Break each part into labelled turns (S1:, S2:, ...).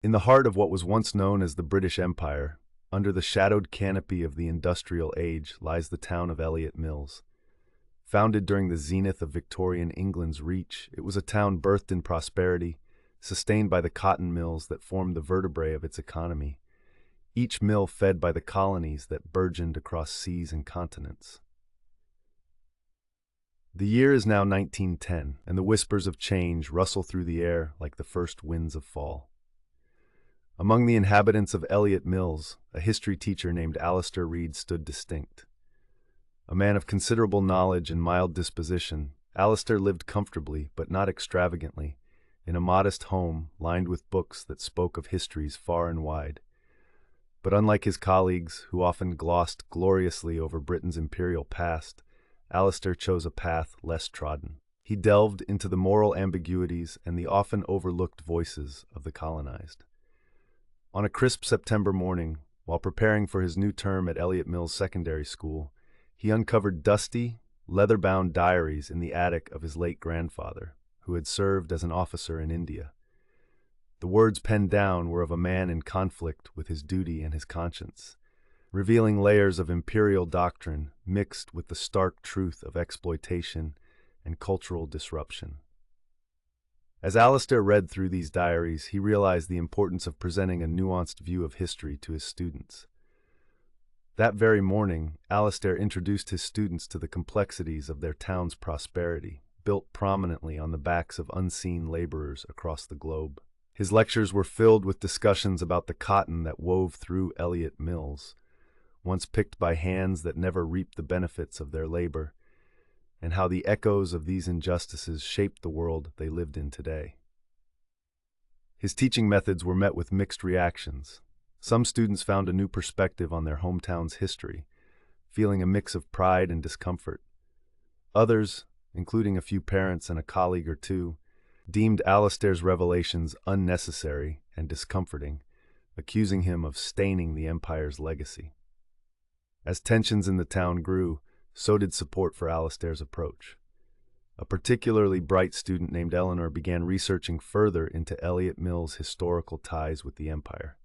S1: In the heart of what was once known as the British Empire, under the shadowed canopy of the industrial age, lies the town of Elliot Mills. Founded during the zenith of Victorian England's reach, it was a town birthed in prosperity, sustained by the cotton mills that formed the vertebrae of its economy, each mill fed by the colonies that burgeoned across seas and continents. The year is now 1910, and the whispers of change rustle through the air like the first winds of fall. Among the inhabitants of Elliot Mills, a history teacher named Alistair Reed stood distinct. A man of considerable knowledge and mild disposition, Alistair lived comfortably, but not extravagantly, in a modest home lined with books that spoke of histories far and wide. But unlike his colleagues, who often glossed gloriously over Britain's imperial past, Alistair chose a path less trodden. He delved into the moral ambiguities and the often overlooked voices of the colonized. On a crisp September morning, while preparing for his new term at Elliot Mills Secondary School, he uncovered dusty, leather-bound diaries in the attic of his late grandfather, who had served as an officer in India. The words penned down were of a man in conflict with his duty and his conscience, revealing layers of imperial doctrine mixed with the stark truth of exploitation and cultural disruption. As Alistair read through these diaries, he realized the importance of presenting a nuanced view of history to his students. That very morning, Alistair introduced his students to the complexities of their town's prosperity, built prominently on the backs of unseen laborers across the globe. His lectures were filled with discussions about the cotton that wove through Elliot Mills, once picked by hands that never reaped the benefits of their labor, and how the echoes of these injustices shaped the world they lived in today. His teaching methods were met with mixed reactions. Some students found a new perspective on their hometown's history, feeling a mix of pride and discomfort. Others, including a few parents and a colleague or two, deemed Alistair's revelations unnecessary and discomforting, accusing him of staining the empire's legacy. As tensions in the town grew, so did support for Alistair's approach. A particularly bright student named Eleanor began researching further into Elliot Mills' historical ties with the empire.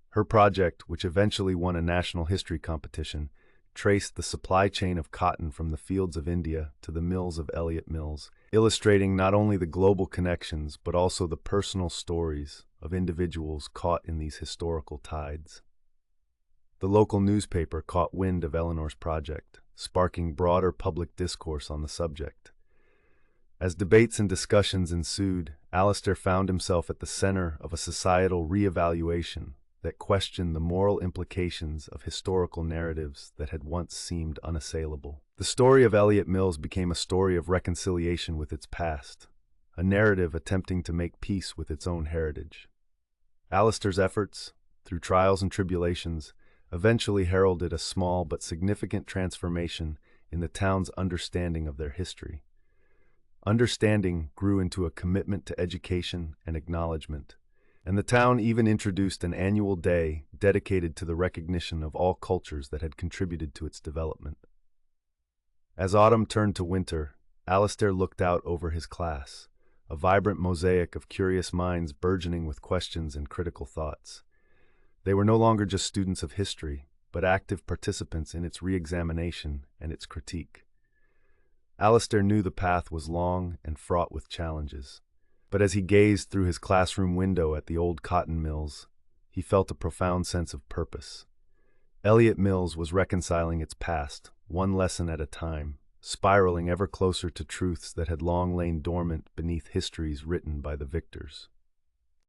S1: Her project, which eventually won a national history competition, traced the supply chain of cotton from the fields of India to the mills of Elliot Mills, illustrating not only the global connections but also the personal stories of individuals caught in these historical tides. The local newspaper caught wind of Eleanor's project, sparking broader public discourse on the subject. As debates and discussions ensued, Alistair found himself at the center of a societal reevaluation that questioned the moral implications of historical narratives that had once seemed unassailable. The story of Elliot Mills became a story of reconciliation with its past, a narrative attempting to make peace with its own heritage. Alistair's efforts, through trials and tribulations, eventually heralded a small but significant transformation in the town's understanding of their history. Understanding grew into a commitment to education and acknowledgement, and the town even introduced an annual day dedicated to the recognition of all cultures that had contributed to its development. As autumn turned to winter, Alistair looked out over his class, a vibrant mosaic of curious minds burgeoning with questions and critical thoughts. They were no longer just students of history, but active participants in its re-examination and its critique. Alistair knew the path was long and fraught with challenges, but as he gazed through his classroom window at the old cotton mills, he felt a profound sense of purpose. Elliot Mills was reconciling its past, one lesson at a time, spiraling ever closer to truths that had long lain dormant beneath histories written by the victors.